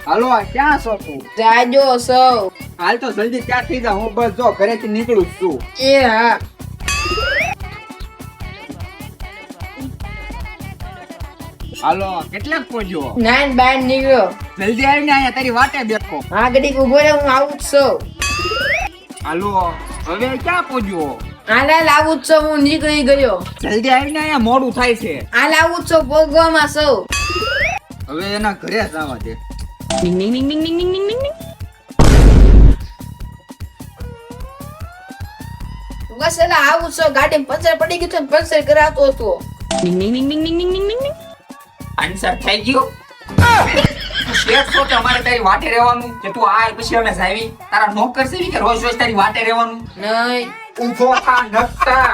હાલો ક્યાં છો તું? જાજો સૌ. હાલ તો જલ્દી ક્યાં થઈ જા, હું બસ જો ઘરેથી નીકળું જ છું. એ હા. હાલો કેટલાક પહોંચ્યો? નાન બાર નીકળ્યો. જલ્દી આવીને અહીંયા તારી વાટે બેઠો. હા ઘડીક ઉભો રહે, હું આવું જ છું. હાલો હવે ક્યાં પહોંચ્યો? હાલ આવું જ છું, હું નીકળી ગયો. જલ્દી આવીને અહીંયા મોડું થાય છે. હાલ આવું જ છું, ભોગવામાં છું. હવે એના ઘરે જવા દે. બસ એટલે આવું જ છું, ગાડી પંચર પડી ગયું છે, પંચર કરાવતો હતો. આન્સર થઈ ગયો. શેઠ છો કે અમારે તારી વાટે રહેવાનું કે તું આ પછી અમે જાવી? તારા નોકર છે કે રોજ રોજ તારી વાટે રહેવાનું? નહીં. ઊભો થા નકટા.